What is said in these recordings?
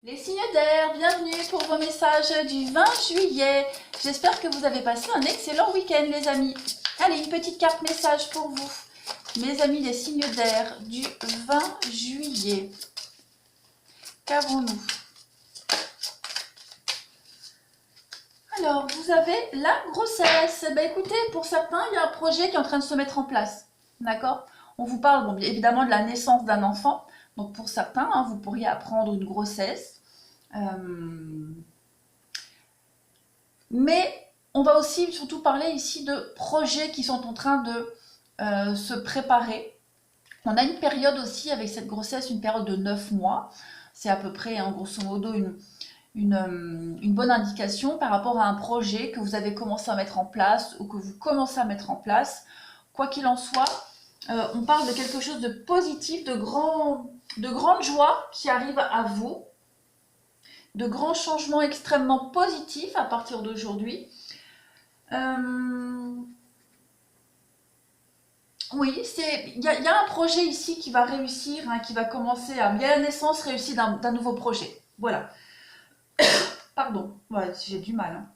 Les signes d'air, bienvenue pour vos messages du 20 juillet. J'espère que vous avez passé un excellent week-end les amis. Allez, une petite carte message pour vous. Mes amis les signes d'air du 20 juillet. Qu'avons-nous? Alors, vous avez la grossesse. Ben, écoutez, pour certains, il y a un projet qui est en train de se mettre en place. D'accord? On vous parle bon, évidemment de la naissance d'un enfant. Donc pour certains, vous pourriez apprendre une grossesse. Mais on va aussi surtout parler ici de projets qui sont en train de se préparer. On a une période aussi avec cette grossesse, une période de 9 mois. C'est à peu près, grosso modo, une bonne indication par rapport à un projet que vous avez commencé à mettre en place ou que vous commencez à mettre en place. Quoi qu'il en soit, on parle de quelque chose de positif, de grande joie qui arrive à vous, de grands changements extrêmement positifs à partir d'aujourd'hui. Oui, il y a un projet ici qui va réussir, qui va commencer il y a la naissance réussie d'un nouveau projet. Voilà. Pardon, ouais, j'ai du mal.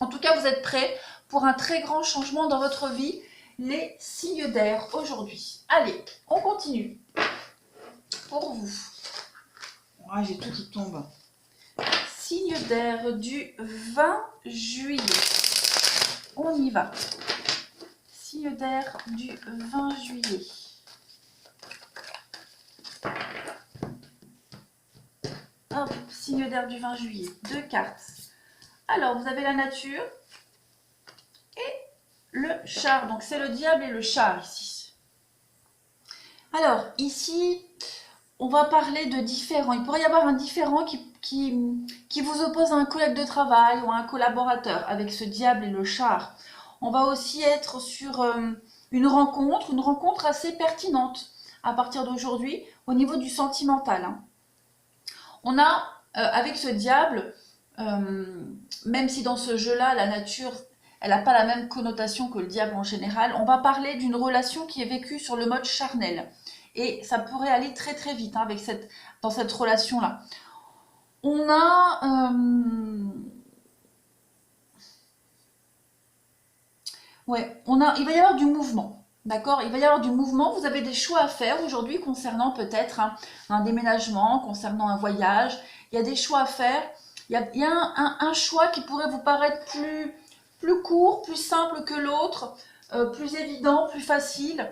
En tout cas, vous êtes prêts pour un très grand changement dans votre vie, les signes d'air aujourd'hui. Allez, on continue. Pour vous. Oh, j'ai tout qui tombe. Signe d'air du 20 juillet. On y va. Signe d'air du 20 juillet. Hop, signe d'air du 20 juillet. Deux cartes. Alors, vous avez la nature et le char. Donc, c'est le diable et le char ici. Alors, ici, on va parler de différents. Il pourrait y avoir un différent qui vous oppose à un collègue de travail ou à un collaborateur avec ce diable et le char. On va aussi être sur une rencontre assez pertinente à partir d'aujourd'hui au niveau du sentimental. On a, avec ce diable, même si dans ce jeu-là, la nature, elle n'a pas la même connotation que le diable en général, on va parler d'une relation qui est vécue sur le mode charnel. Et ça pourrait aller très très vite dans cette relation-là. On a... il va y avoir du mouvement. D'accord? Il va y avoir du mouvement. Vous avez des choix à faire aujourd'hui concernant peut-être un déménagement, concernant un voyage. Il y a des choix à faire. Il y a un choix qui pourrait vous paraître plus court, plus simple que l'autre, plus évident, plus facile,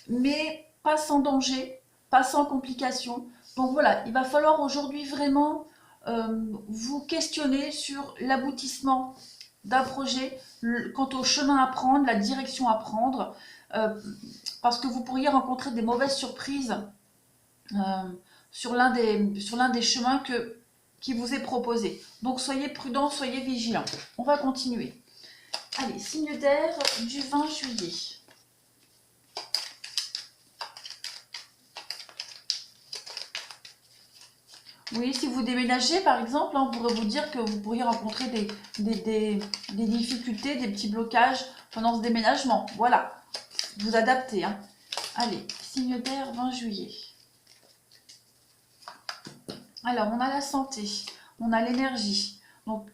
mais pas sans danger, pas sans complications. Donc voilà, il va falloir aujourd'hui vraiment vous questionner sur l'aboutissement d'un projet, quant au chemin à prendre, la direction à prendre, parce que vous pourriez rencontrer des mauvaises surprises sur l'un des chemins qui vous est proposé. Donc soyez prudents, soyez vigilants. On va continuer. Allez, signe d'air du 20 juillet. Oui, si vous déménagez, par exemple, on pourrait vous dire que vous pourriez rencontrer des difficultés, des petits blocages pendant ce déménagement. Voilà, vous adaptez. Allez, signe d'air 20 juillet. Alors, on a la santé, on a l'énergie. Donc,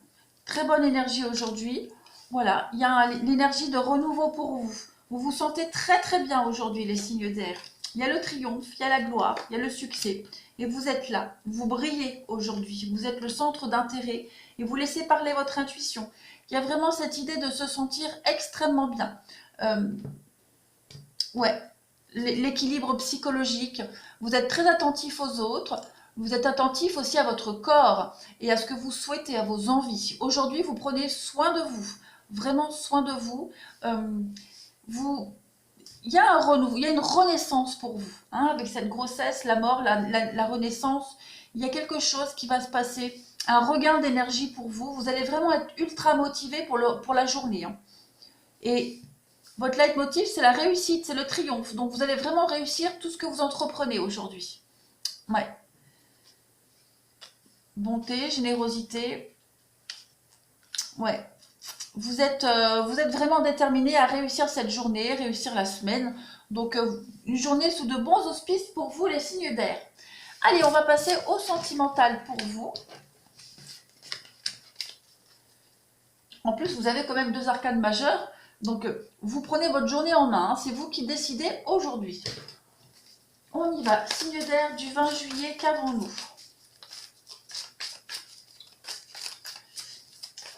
très bonne énergie aujourd'hui. Voilà, il y a l'énergie de renouveau pour vous. Vous vous sentez très très bien aujourd'hui, les signes d'air. Il y a le triomphe, il y a la gloire, il y a le succès. Et vous êtes là, vous brillez aujourd'hui. Vous êtes le centre d'intérêt et vous laissez parler votre intuition. Il y a vraiment cette idée de se sentir extrêmement bien. L'équilibre psychologique. Vous êtes très attentif aux autres. Vous êtes attentif aussi à votre corps et à ce que vous souhaitez, à vos envies. Aujourd'hui, vous prenez soin de vous, vraiment soin de vous. Il y a un renouveau, il y a une renaissance pour vous. Avec cette grossesse, la mort, la renaissance, il y a quelque chose qui va se passer, un regain d'énergie pour vous. Vous allez vraiment être ultra motivé pour la journée. Et votre leitmotiv, c'est la réussite, c'est le triomphe. Donc, vous allez vraiment réussir tout ce que vous entreprenez aujourd'hui. Ouais. Bonté, générosité. Ouais. Vous êtes vraiment déterminé à réussir cette journée, réussir la semaine. Donc, une journée sous de bons auspices pour vous, les signes d'air. Allez, on va passer au sentimental pour vous. En plus, vous avez quand même 2 arcanes majeures. Donc, vous prenez votre journée en main. Hein, c'est vous qui décidez aujourd'hui. On y va. Signe d'air du 20 juillet, qu'avons-nous?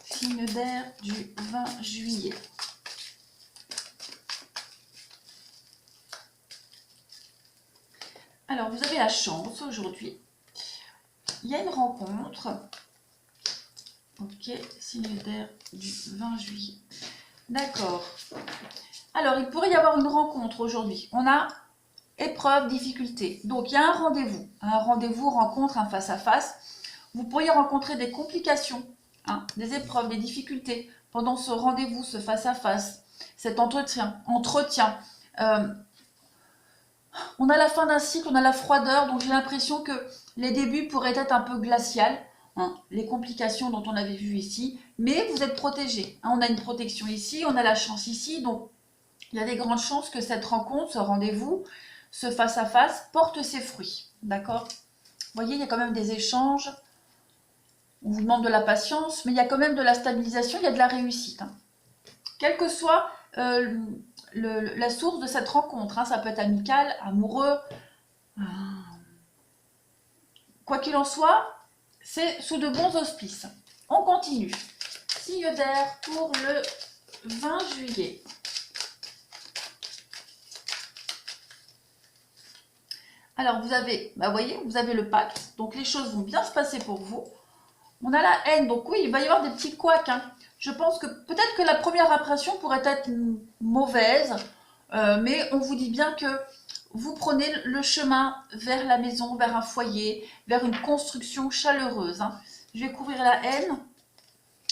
Signe d'air du 20 juillet. Alors, vous avez la chance aujourd'hui. Il y a une rencontre. Ok, signe d'air du 20 juillet. D'accord. Alors, il pourrait y avoir une rencontre aujourd'hui. On a épreuve, difficulté. Donc, il y a un rendez-vous, rencontre, un face-à-face. Vous pourriez rencontrer des complications, hein, des épreuves, des difficultés pendant ce rendez-vous, ce face-à-face, cet entretien. On a la fin d'un cycle, on a la froideur, donc j'ai l'impression que les débuts pourraient être un peu glaciales, hein, les complications dont on avait vu ici, mais vous êtes protégés. Hein, on a une protection ici, on a la chance ici, donc il y a des grandes chances que cette rencontre, ce rendez-vous, ce face-à-face porte ses fruits. D'accord? Vous voyez, il y a quand même des échanges, on vous demande de la patience, mais il y a quand même de la stabilisation, il y a de la réussite. Hein. Quelle que soit la source de cette rencontre, hein, ça peut être amical, amoureux, quoi qu'il en soit, c'est sous de bons auspices. On continue. Signe d'air pour le 20 juillet. Alors, vous avez, voyez, vous avez le pacte, donc les choses vont bien se passer pour vous. On a la haine, donc oui, il va y avoir des petits couacs. Hein. Je pense que peut-être que la première impression pourrait être mauvaise, mais on vous dit bien que vous prenez le chemin vers la maison, vers un foyer, vers une construction chaleureuse. Hein. Je vais couvrir la haine.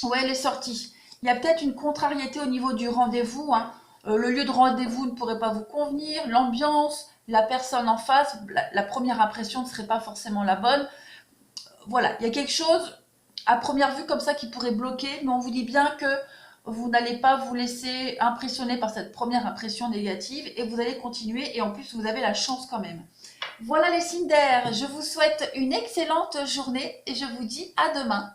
Ouais, elle est sortie. Il y a peut-être une contrariété au niveau du rendez-vous. Hein. Le lieu de rendez-vous ne pourrait pas vous convenir, l'ambiance, la personne en face, la première impression ne serait pas forcément la bonne. Voilà, il y a quelque chose à première vue comme ça qui pourrait bloquer, mais on vous dit bien que vous n'allez pas vous laisser impressionner par cette première impression négative et vous allez continuer et en plus vous avez la chance quand même. Voilà les signes d'air, je vous souhaite une excellente journée et je vous dis à demain.